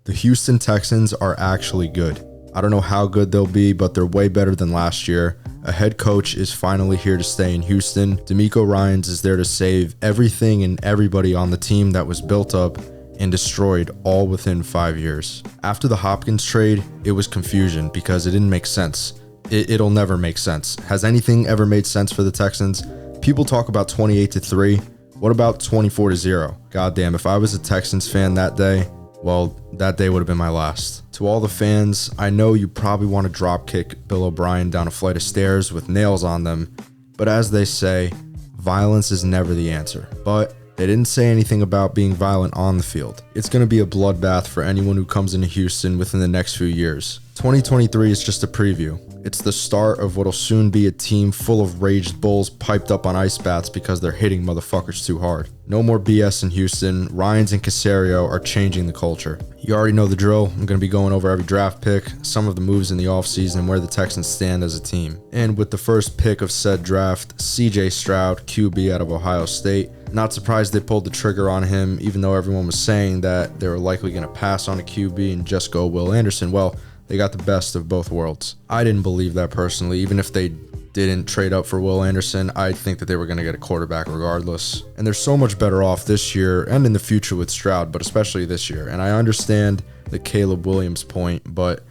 The Houston Texans are actually good. I don't know how good they'll be, but they're way better than last year. A head coach is finally here to stay in Houston. DeMeco Ryans is there to save everything and everybody on the team that was built up and destroyed all within 5 years. After the Hopkins trade, it was confusion because it didn't make sense. It'll never make sense. Has anything ever made sense for the Texans? People talk about 28-3. What about 24-0? Goddamn, if I was a Texans fan that day, well, that day would have been my last. To all the fans, I know you probably want to drop kick Bill O'Brien down a flight of stairs with nails on them, but as they say, violence is never the answer. But they didn't say anything about being violent on the field. It's going to be a bloodbath for anyone who comes into Houston within the next few years. 2023 is just a preview. It's the start of what'll soon be a team full of raged bulls piped up on ice baths because they're hitting motherfuckers too hard. No more BS in Houston. Ryans and Caserio are changing the culture. You already know the drill. I'm going to be going over every draft pick, some of the moves in the offseason, and where the Texans stand as a team. And with the first pick of said draft, CJ Stroud, QB out of Ohio State. Not surprised they pulled the trigger on him, even though everyone was saying that they were likely going to pass on a QB and just go Will Anderson. Well, they got the best of both worlds. I didn't believe that personally. Even if they didn't trade up for Will Anderson, I think that they were going to get a quarterback regardless. And they're so much better off this year and in the future with Stroud, but especially this year. And I understand the Caleb Williams point, but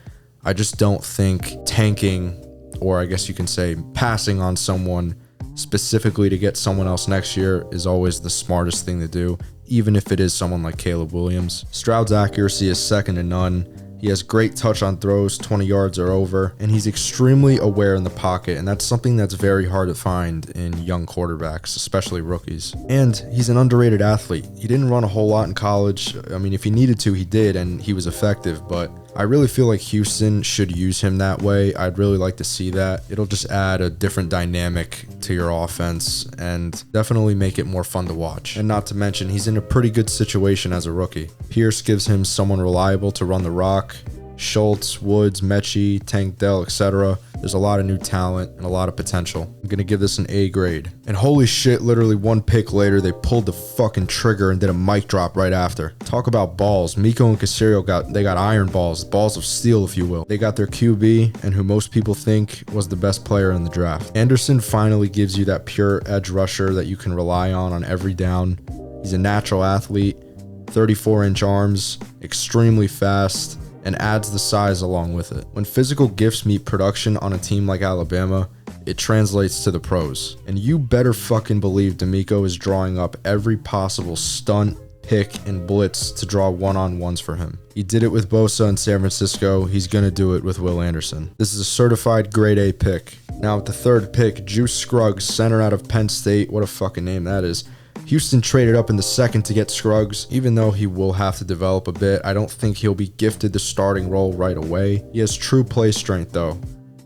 I just don't think tanking, or I guess you can say passing on someone specifically to get someone else next year, is always the smartest thing to do, even if it is someone like Caleb Williams. Stroud's accuracy is second to none. He has great touch on throws, 20 yards or over, and he's extremely aware in the pocket, and that's something that's very hard to find in young quarterbacks, especially rookies. And he's an underrated athlete. He didn't run a whole lot in college. I mean, if he needed to, he did, and he was effective, but I really feel like Houston should use him that way. I'd really like to see that. It'll just add a different dynamic to your offense and definitely make it more fun to watch. And not to mention, he's in a pretty good situation as a rookie. Pierce gives him someone reliable to run the rock. Schultz, Woods, Mechie, Tank Dell, etc. There's a lot of new talent and a lot of potential. I'm going to give this an A grade. And holy shit, literally one pick later, they pulled the fucking trigger and did a mic drop right after. Talk about balls. Miko and Caserio got iron balls of steel, if you will. They got their QB, and who most people think was the best player in the draft. Anderson finally gives you that pure edge rusher that you can rely on every down. He's a natural athlete, 34-inch arms, extremely fast, and adds the size along with it. When physical gifts meet production on a team like Alabama, it translates to the pros. And you better fucking believe DeMeco is drawing up every possible stunt, pick, and blitz to draw one-on-ones for him. He did it with Bosa in San Francisco. He's gonna do it with Will Anderson. This is a certified grade A pick. Now with the third pick, Juice Scruggs, center out of Penn State. What a fucking name that is. Houston traded up in the second to get Scruggs. Even though he will have to develop a bit, I don't think he'll be gifted the starting role right away. He has true play strength though.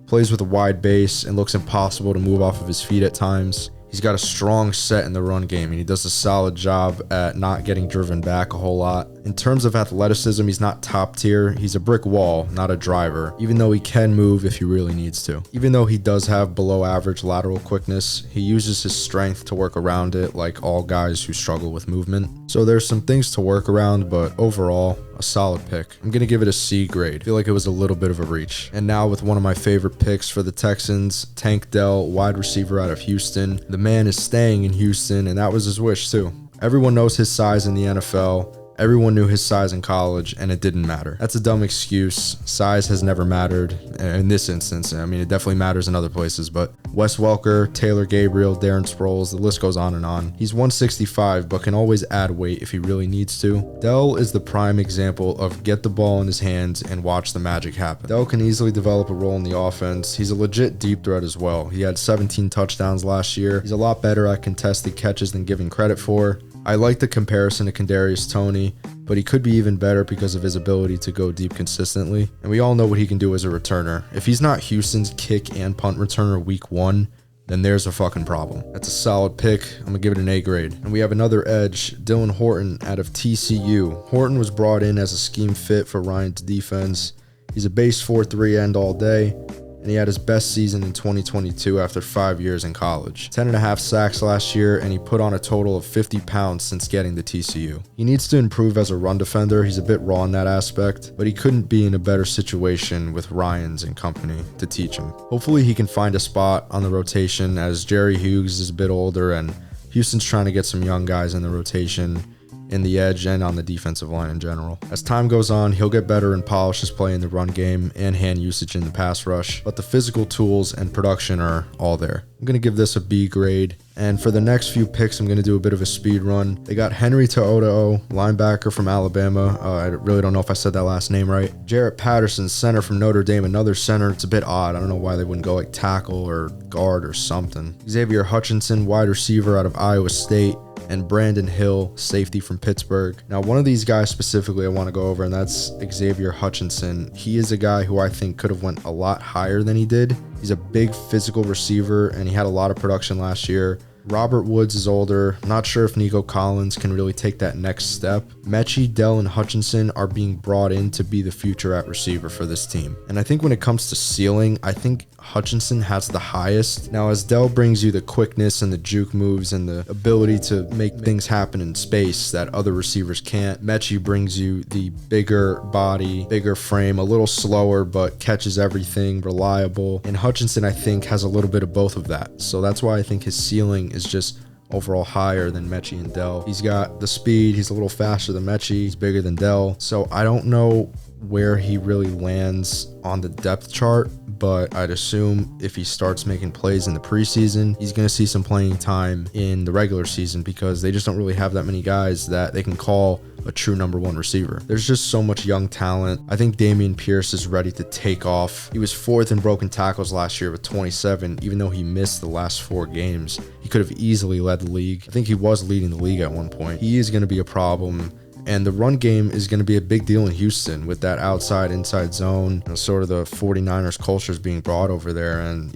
Plays with a wide base and looks impossible to move off of his feet at times. He's got a strong set in the run game, and he does a solid job at not getting driven back a whole lot. In terms of athleticism, he's not top tier. He's a brick wall, not a driver, even though he can move if he really needs to. Even though he does have below average lateral quickness, he uses his strength to work around it like all guys who struggle with movement. So there's some things to work around, but overall, a solid pick. I'm going to give it a C grade. I feel like it was a little bit of a reach. And now with one of my favorite picks for the Texans, Tank Dell, wide receiver out of Houston. The man is staying in Houston, and that was his wish too. Everyone knows his size in the NFL. Everyone knew his size in college, and it didn't matter. That's a dumb excuse. Size has never mattered in this instance. I mean, it definitely matters in other places, but Wes Welker, Taylor Gabriel, Darren Sproles, the list goes on and on. He's 165, but can always add weight if he really needs to. Dell is the prime example of get the ball in his hands and watch the magic happen. Dell can easily develop a role in the offense. He's a legit deep threat as well. He had 17 touchdowns last year. He's a lot better at contested catches than given credit for. I like the comparison to Kadarius Toney, but he could be even better because of his ability to go deep consistently. And we all know what he can do as a returner. If he's not Houston's kick and punt returner week 1, then there's a fucking problem. That's a solid pick. I'm gonna give it an A grade. And we have another edge, Dylan Horton out of TCU. Horton was brought in as a scheme fit for Ryan's defense. He's a base 4-3 end all day, and he had his best season in 2022 after 5 years in college. 10.5 sacks last year, and he put on a total of 50 pounds since getting to TCU. He needs to improve as a run defender. He's a bit raw in that aspect, but he couldn't be in a better situation with Ryans and company to teach him. Hopefully he can find a spot on the rotation, as Jerry Hughes is a bit older and Houston's trying to get some young guys in the rotation, in the edge, and on the defensive line in general. As time goes on, he'll get better and polish his play in the run game and hand usage in the pass rush, but the physical tools and production are all there. I'm going to give this a B grade. And for the next few picks, I'm going to do a bit of a speed run. They got Henry To'oto'o, linebacker from Alabama. I really don't know if I said that last name right. Jarrett Patterson, center from Notre Dame, another center. It's a bit odd. I don't know why they wouldn't go like tackle or guard or something. Xavier Hutchinson, wide receiver out of Iowa State, and Brandon Hill, safety from Pittsburgh. Now, one of these guys specifically I want to go over, and that's Xavier Hutchinson. He is a guy who I think could have went a lot higher than he did. He's a big physical receiver, and he had a lot of production last year. Robert Woods is older. Not sure if Nico Collins can really take that next step. Mechie, Dell, and Hutchinson are being brought in to be the future at receiver for this team. And I think when it comes to ceiling, I think Hutchinson has the highest. Now, as Dell brings you the quickness and the juke moves and the ability to make things happen in space that other receivers can't, Mechie brings you the bigger body, bigger frame, a little slower, but catches everything, reliable. And Hutchinson, I think, has a little bit of both of that. So that's why I think his ceiling is just overall higher than Mechie and Dell. He's got the speed. He's a little faster than Mechie. He's bigger than Dell. So I don't know where he really lands on the depth chart, but I'd assume if he starts making plays in the preseason, he's going to see some playing time in the regular season, because they just don't really have that many guys that they can call a true number one receiver. There's just so much young talent. I think Dameon Pierce is ready to take off. He was 4th in broken tackles last year with 27, even though he missed the last 4 games. He could have easily led the league. I think he was leading the league at one point. He is going to be a problem. And the run game is going to be a big deal in Houston with that outside-inside zone, sort of the 49ers culture is being brought over there. And,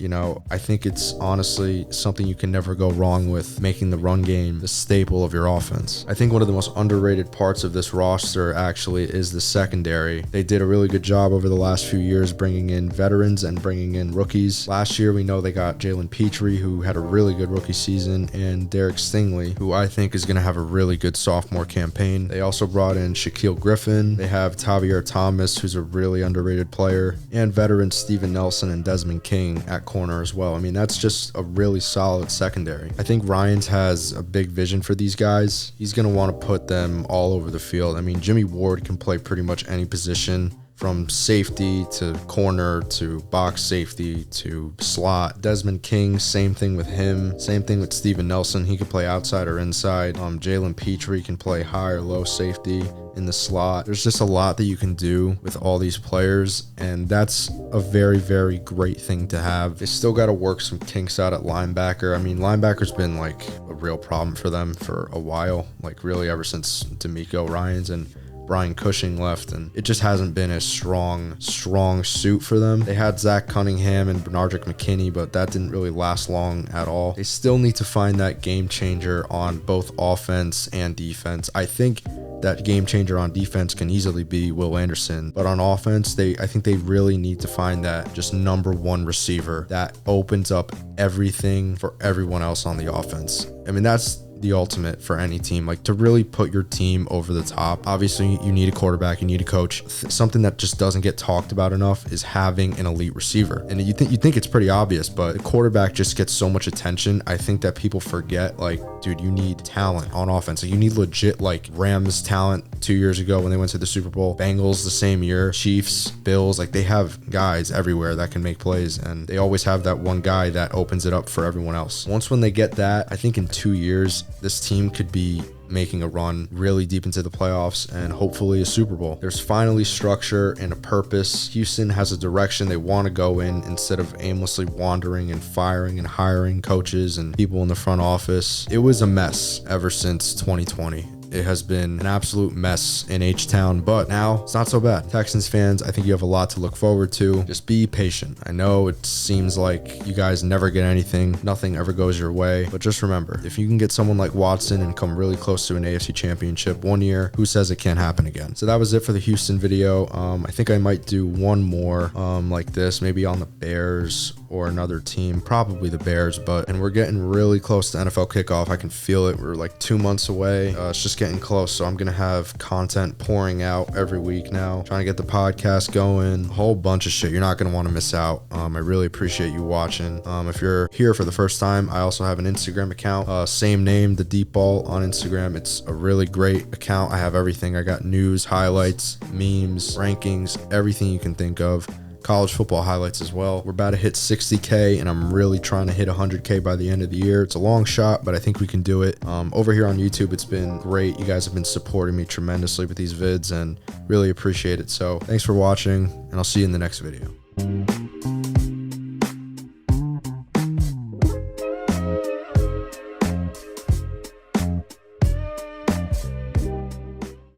I think it's honestly something you can never go wrong with, making the run game the staple of your offense. I think one of the most underrated parts of this roster actually is the secondary. They did a really good job over the last few years bringing in veterans and bringing in rookies. Last year, we know they got Jalen Petrie, who had a really good rookie season, and Derek Stingley, who I think is going to have a really good sophomore campaign. They also brought in Shaquille Griffin. They have Tavier Thomas, who's a really underrated player, and veterans Steven Nelson and Desmond King at corner as well. I mean, that's just a really solid secondary. I think Ryans has a big vision for these guys. He's going to want to put them all over the field. I mean, Jimmy Ward can play pretty much any position, from safety to corner to box safety to slot. Desmond King, same thing with him. Same thing with Steven Nelson. He can play outside or inside. Jalen Petrie can play high or low safety in the slot. There's just a lot that you can do with all these players, and that's a very, very great thing to have. They still got to work some kinks out at linebacker. I mean, linebacker's been like a real problem for them for a while, like really ever since D'Amico Ryans and Brian Cushing left, and it just hasn't been a strong suit for them. They had Zach Cunningham and Bernardrick McKinney, but that didn't really last long at all. They still need to find that game changer on both offense and defense. I think that game changer on defense can easily be Will Anderson, but on offense, I think they really need to find that just number one receiver that opens up everything for everyone else on the offense. I mean, that's the ultimate for any team, like to really put your team over the top. Obviously, you need a quarterback, you need a coach. Something that just doesn't get talked about enough is having an elite receiver. And you think it's pretty obvious, but the quarterback just gets so much attention. I think that people forget, like, dude, you need talent on offense. Like, you need legit, like, Rams talent 2 years ago when they went to the Super Bowl. Bengals the same year. Chiefs, Bills, like, they have guys everywhere that can make plays, and they always have that one guy that opens it up for everyone else. When they get that, I think in 2 years, this team could be making a run really deep into the playoffs and hopefully a Super Bowl. There's finally structure and a purpose. Houston has a direction they want to go in instead of aimlessly wandering and firing and hiring coaches and people in the front office. It was a mess ever since 2020. it has been an absolute mess in H-Town, but now it's not so bad. Texans fans, I think you have a lot to look forward to. Just be patient. I know it seems like you guys never get anything. Nothing ever goes your way, but just remember, if you can get someone like Watson and come really close to an AFC championship one year, who says it can't happen again? So that was it for the Houston video. I think I might do one more like this, maybe on the Bears or another team, probably the Bears, and we're getting really close to NFL kickoff. I can feel it. We're like 2 months away. It's just getting close, so I'm gonna have content pouring out every week now, trying to get the podcast going, a whole bunch of shit. You're not gonna want to miss out. I really appreciate you watching. If you're here for the first time, I also have an Instagram account, same name, The Deep Ball on Instagram. It's a really great account. I have everything. I got news, highlights, memes, rankings, everything you can think of. College football highlights as well. We're about to hit 60K, and I'm really trying to hit 100K by the end of the year. It's a long shot, but I think we can do it. Over here on YouTube, it's been great. You guys have been supporting me tremendously with these vids, and really appreciate it. So thanks for watching, and I'll see you in the next video.